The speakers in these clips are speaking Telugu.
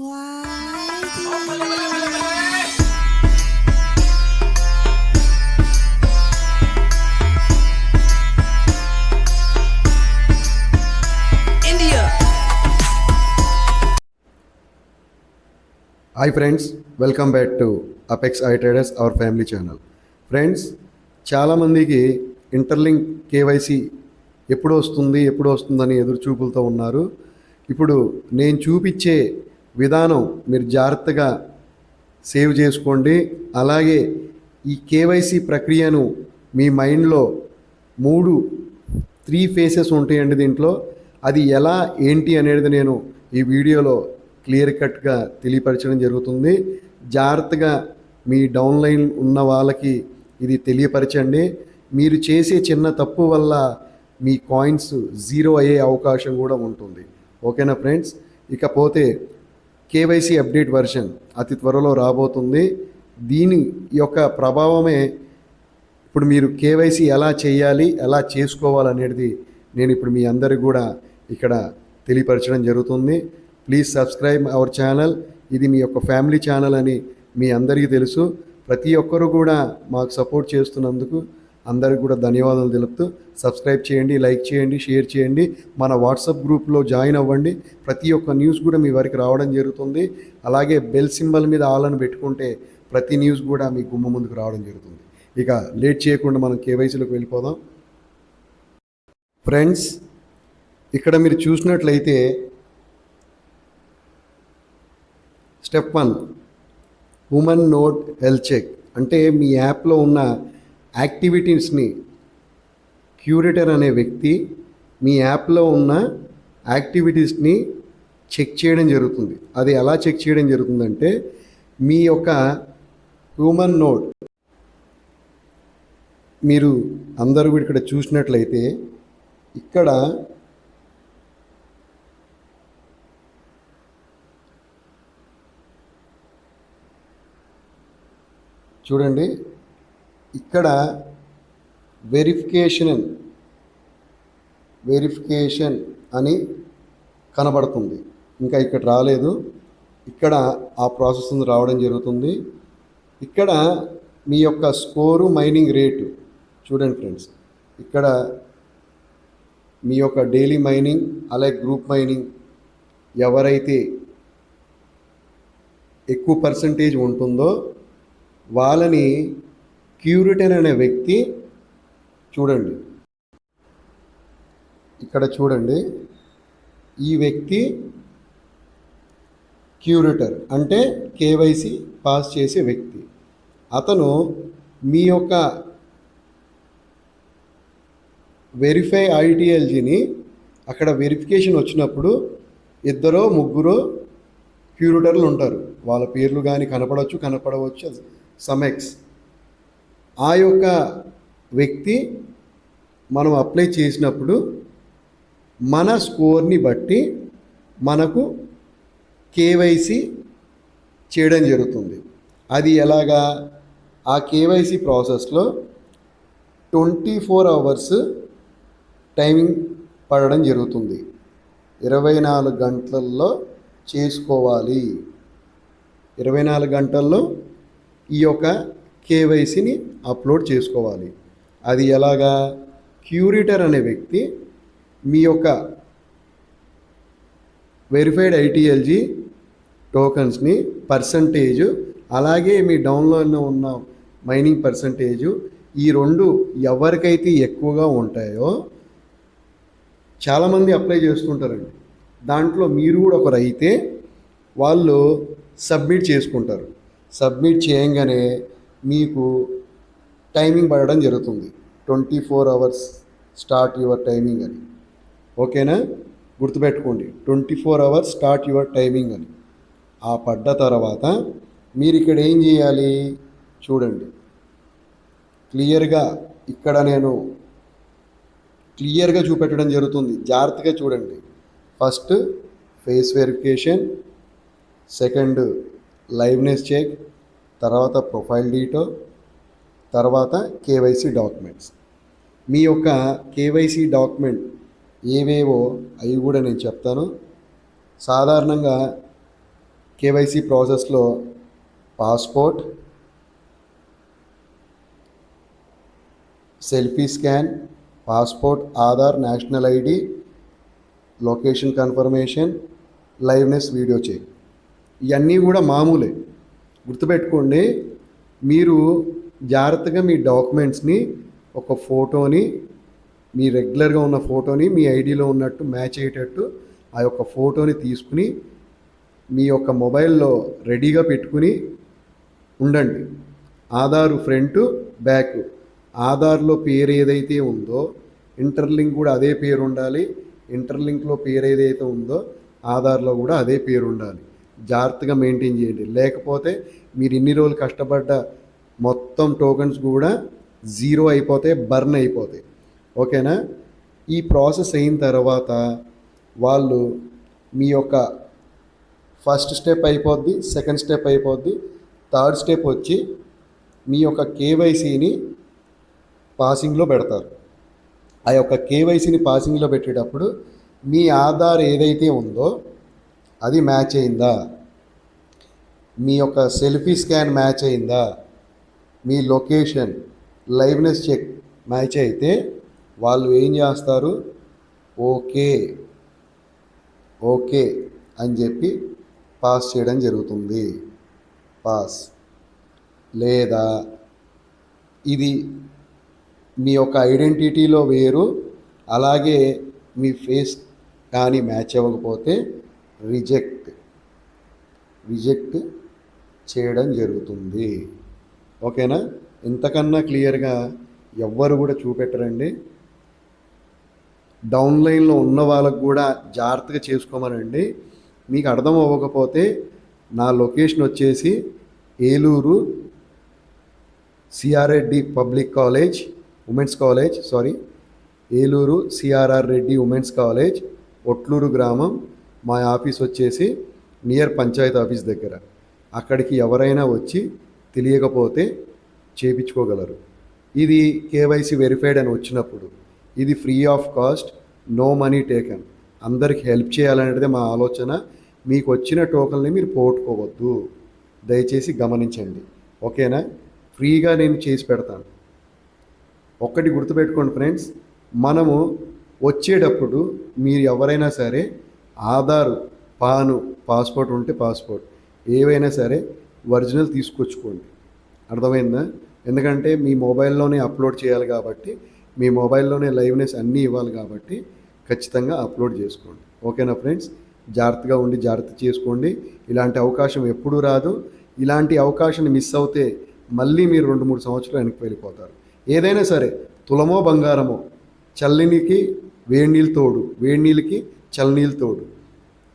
ว้ายจริงఇండియా hi friends, welcome back to Apex I Traders our family channel. Friends, చాలామందికి ఇంటర్లింక్ కేవైసీ ఎప్పుడు వస్తుందని ఎదురు చూపులతో ఉన్నారు. ఇప్పుడు నేను చూపించే విధానం మీరు జాగ్రత్తగా సేవ్ చేసుకోండి. అలాగే ఈ కేవైసీ ప్రక్రియను మీ మైండ్లో మూడు త్రీ ఫేసెస్ ఉంటాయండి. దీంట్లో అది ఎలా ఏంటి అనేది నేను ఈ వీడియోలో క్లియర్ కట్గా తెలియపరచడం జరుగుతుంది. జాగ్రత్తగా మీ డౌన్లైన్ ఉన్న వాళ్ళకి ఇది తెలియపరచండి. మీరు చేసే చిన్న తప్పు వల్ల మీ కాయిన్స్ జీరో అయ్యే అవకాశం కూడా ఉంటుంది. ఓకేనా ఫ్రెండ్స్? ఇకపోతే కేవైసీ అప్డేట్ వర్షన్ అతి త్వరలో రాబోతుంది. దీని యొక్క ప్రభావమే ఇప్పుడు మీరు కేవైసీ ఎలా చేయాలి, ఎలా చేసుకోవాలనేది నేను ఇప్పుడు మీ అందరికి కూడా ఇక్కడ తెలియపరచడం జరుగుతుంది. Please subscribe our channel. ఇది మీ యొక్క ఫ్యామిలీ ఛానల్ అని మీ అందరికీ తెలుసు. ప్రతి ఒక్కరూ కూడా మాకు సపోర్ట్ చేస్తున్నందుకు అందరికి కూడా ధన్యవాదాలు తెలుపుతూ సబ్స్క్రైబ్ చేయండి, లైక్ చేయండి, షేర్ చేయండి. మన వాట్సాప్ గ్రూప్లో జాయిన్ అవ్వండి. ప్రతి ఒక్క న్యూస్ కూడా మీ వరకు రావడం జరుగుతుంది. అలాగే బెల్ సింబల్ మీద ఆల్ అని పెట్టుకుంటే ప్రతి న్యూస్ కూడా మీ గుమ్మ ముందుకు రావడం జరుగుతుంది. ఇక లేట్ చేయకుండా మనం కేవైసీలోకి వెళ్ళిపోదాం. ఫ్రెండ్స్, ఇక్కడ మీరు చూసినట్లయితే step 1 human node health check అంటే మీ యాప్లో ఉన్న యాక్టివిటీస్ని క్యూరేటర్ అనే వ్యక్తి మీ యాప్లో ఉన్న యాక్టివిటీస్ని చెక్ చేయడం జరుగుతుంది. అది ఎలా చెక్ చేయడం జరుగుతుందంటే మీ యొక్క హ్యూమన్ నోడ్ మీరు అందరూ కూడా ఇక్కడ చూసినట్లయితే ఇక్కడ చూడండి, ఇక్కడ వెరిఫికేషన్ అని కనబడుతుంది. ఇంకా ఇక్కడ రాలేదు. ఇక్కడ ఆ ప్రాసెస్ రావడం జరుగుతుంది. ఇక్కడ మీ యొక్క స్కోరు మైనింగ్ రేటు చూడండి ఫ్రెండ్స్. ఇక్కడ మీ యొక్క డైలీ మైనింగ్ అలాగే గ్రూప్ మైనింగ్ ఎవరైతే ఎక్కువ పర్సంటేజ్ ఉంటుందో వాళ్ళని క్యూరేటర్ అనే వ్యక్తి చూడండి. ఇక్కడ చూడండి, ఈ వ్యక్తి క్యూరేటర్ అంటే కేవైసీ పాస్ చేసే వ్యక్తి. అతను మీ యొక్క వెరిఫై ఐటీఎల్జీని అక్కడ వెరిఫికేషన్ వచ్చినప్పుడు ఇద్దరో ముగ్గురో క్యూరేటర్లు ఉంటారు. వాళ్ళ పేర్లు కానీ కనపడవచ్చు సమెక్స్. ఆ యొక్క వ్యక్తి మనం అప్లై చేసినప్పుడు మన స్కోర్ని బట్టి మనకు కేవైసీ చేయడం జరుగుతుంది. అది ఎలాగా? ఆ కేవైసీ ప్రాసెస్లో 24 అవర్స్ టైమింగ్ పడడం జరుగుతుంది. 24 గంటల్లో చేసుకోవాలి. 24 గంటల్లో ఈ యొక్క కేవైసీని అప్లోడ్ చేసుకోవాలి. అది ఎలాగా? క్యూరేటర్ అనే వ్యక్తి మీ యొక్క వెరిఫైడ్ ఐటీఎల్జీ టోకన్స్ని పర్సంటేజు అలాగే మీ డౌన్లోడ్లో ఉన్న మైనింగ్ పర్సంటేజు ఈ రెండు ఎవరికైతే ఎక్కువగా ఉంటాయో చాలామంది అప్లై చేస్తుంటారండి. దాంట్లో మీరు కూడా ఒకరు అయితే వాళ్ళు సబ్మిట్ చేసుకుంటారు. సబ్మిట్ చేయంగానే మీకు టైమింగ్ పడడం జరుగుతుంది. 24 అవర్స్ స్టార్ట్ యువర్ టైమింగ్ అని. ఓకేనా? గుర్తుపెట్టుకోండి, 24 అవర్స్ స్టార్ట్ యువర్ టైమింగ్ అని. ఆ పడ్డ తర్వాత మీరు ఇక్కడ ఏం చేయాలి చూడండి. క్లియర్గా ఇక్కడ నేను క్లియర్గా చూపెట్టడం జరుగుతుంది. జాగ్రత్తగా చూడండి. First face verification, second liveness check, తర్వాత ప్రొఫైల్ డీటో, తర్వాత కేవైసీ డాక్యుమెంట్స్. మీ యొక్క కేవైసీ డాక్యుమెంట్ ఏవేవో అవి కూడా నేను చెప్తాను. సాధారణంగా కేవైసీ ప్రాసెస్లో passport, selfie scan, passport, Aadhaar, national ID, location confirmation, liveness video check, ఇవన్నీ కూడా మామూలే. గుర్తుపెట్టుకోండి, మీరు జాగ్రత్తగా మీ డాక్యుమెంట్స్ని ఒక ఫోటోని, మీ రెగ్యులర్గా ఉన్న ఫోటోని మీ ఐడిలో ఉన్నట్టు మ్యాచ్ అయ్యేటట్టు ఆ యొక్క ఫోటోని తీసుకుని మీ యొక్క మొబైల్లో రెడీగా పెట్టుకుని ఉండండి. ఆధారు ఫ్రంట్ బ్యాక్, ఆధార్లో పేరు ఏదైతే ఉందో ఇంటర్లింక్ కూడా అదే పేరు ఉండాలి. ఇంటర్లింక్లో పేరు ఏదైతే ఉందో ఆధార్లో కూడా అదే పేరు ఉండాలి. జాగ్రత్తగా మెయింటైన్ చేయండి. లేకపోతే మీరు ఇన్ని రోజులు కష్టపడ్డ మొత్తం టోకెన్స్ కూడా జీరో అయిపోతాయి, బర్న్ అయిపోతాయి. ఓకేనా? ఈ ప్రాసెస్ అయిన తర్వాత వాళ్ళు మీ యొక్క ఫస్ట్ స్టెప్ అయిపోద్ది, సెకండ్ స్టెప్ అయిపోద్ది, థర్డ్ స్టెప్ వచ్చి మీ యొక్క కేవైసీని పాసింగ్లో పెడతారు. ఆ యొక్క కేవైసీని పాసింగ్లో పెట్టేటప్పుడు మీ ఆధార్ ఏదైతే ఉందో అది మ్యాచ్ అయిందా, మీ యొక్క సెల్ఫీ స్కాన్ మ్యాచ్ అయిందా, మీ లొకేషన్ లైవ్నెస్ చెక్ మ్యాచ్ అయితే వాళ్ళు ఏం చేస్తారు, ఓకే ఓకే అని చెప్పి పాస్ చేయడం జరుగుతుంది. పాస్. లేదా ఇది మీ యొక్క ఐడెంటిటీలో వేరు, అలాగే మీ ఫేస్ కానీ మ్యాచ్ అవ్వకపోతే రిజెక్ట్ చేయడం జరుగుతుంది. ఓకేనా? ఇంతకన్నా క్లియర్గా ఎవ్వరు కూడా చూపెట్టరండి. డౌన్లైన్లో ఉన్న వాళ్ళకు కూడా జాగ్రత్తగా చేసుకోమనండి. మీకు అర్థం అవ్వకపోతే నా లొకేషన్ వచ్చేసి Eluru C R Reddy public college women's college, Eluru C R R Reddy women's college, Vatluru గ్రామం. మా ఆఫీస్ వచ్చేసి నియర్ పంచాయత్ ఆఫీస్ దగ్గర. అక్కడికి ఎవరైనా వచ్చి తెలియకపోతే చేపించుకోగలరు. ఇది కేవైసీ వెరిఫైడ్ అని వచ్చినప్పుడు ఇది free of cost, no money taken. అందరికి హెల్ప్ చేయాలనేది మా ఆలోచన. మీకు వచ్చిన టోకన్ని మీరు పోగొట్టుకోవద్దు, దయచేసి గమనించండి. ఓకేనా? ఫ్రీగా నేను చేసి పెడతాను. ఒక్కటి గుర్తుపెట్టుకోండి ఫ్రెండ్స్, మనము వచ్చేటప్పుడు మీరు ఎవరైనా సరే ఆధారు, పాను, పాస్పోర్ట్ ఉంటే పాస్పోర్ట్ ఏవైనా సరే ఒరిజినల్ తీసుకొచ్చుకోండి. అర్థమైందా? ఎందుకంటే మీ మొబైల్లోనే అప్లోడ్ చేయాలి కాబట్టి, మీ మొబైల్లోనే లైవ్నెస్ అన్నీ ఇవ్వాలి కాబట్టి ఖచ్చితంగా అప్లోడ్ చేసుకోండి. ఓకేనా ఫ్రెండ్స్? జాగ్రత్తగా ఉండి జాగ్రత్త చేసుకోండి. ఇలాంటి అవకాశం ఎప్పుడూ రాదు. ఇలాంటి అవకాశాన్ని మిస్ అవుతే మళ్ళీ మీరు 2-3 సంవత్సరాలు వెనక్కి వెళ్ళిపోతారు. ఏదైనా సరే తులమో బంగారమో, చల్లినికి వేడి నీళ్ళు తోడు, వేడి నీళ్ళకి చల్లనీళ్ళు తోడు.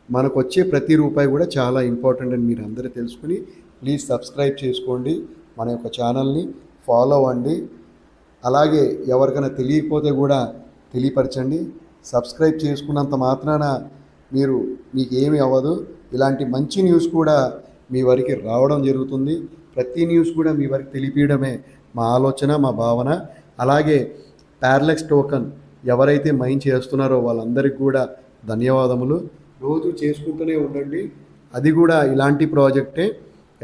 మనకు వచ్చే ప్రతి రూపాయి కూడా చాలా ఇంపార్టెంట్ అని మీరు అందరూ తెలుసుకుని ప్లీజ్ సబ్స్క్రైబ్ చేసుకోండి. మన యొక్క ఛానల్ని ఫాలో అవ్వండి. అలాగే ఎవరికైనా తెలియకపోతే కూడా తెలియపరచండి. సబ్స్క్రైబ్ చేసుకున్నంత మాత్రాన మీకు ఏమీ అవ్వదు. ఇలాంటి మంచి న్యూస్ కూడా మీ వరకు రావడం జరుగుతుంది. ప్రతి న్యూస్ కూడా మీ వరకు తెలియపడమే మా ఆలోచన, మా భావన. అలాగే ప్యారలెక్స్ టోకన్ ఎవరైతే మైన్ చేస్తున్నారో వాళ్ళందరికీ కూడా ధన్యవాదములు. రోజు చేసుకుంటూనే ఉండండి. అది కూడా ఇలాంటి ప్రాజెక్టే,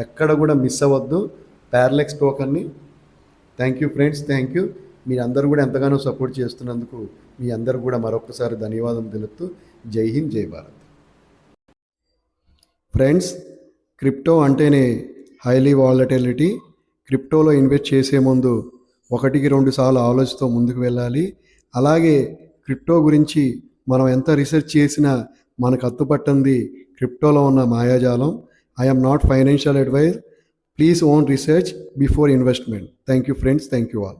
ఎక్కడ కూడా మిస్ అవ్వద్దు ప్యారలెక్స్ టోకన్ని. Thank you friends, thank you. మీరందరూ కూడా ఎంతగానో సపోర్ట్ చేస్తున్నందుకు మీ అందరూ కూడా మరొకసారి ధన్యవాదం తెలుపుతూ జై హింద్, జై భారత్. ఫ్రెండ్స్, క్రిప్టో అంటేనే హైలీ వాలటిలిటీ. క్రిప్టోలో ఇన్వెస్ట్ చేసే ముందు 1-2 సార్లు ఆలోచిస్తూ ముందుకు వెళ్ళాలి. అలాగే క్రిప్టో గురించి మనం ఎంత రీసెర్చ్ చేసినా మనకు అత్తుపట్టంది క్రిప్టోలో ఉన్న మాయాజాలం. I'm not financial advisor. Please own research before investment. Thank you friends. Thank you all.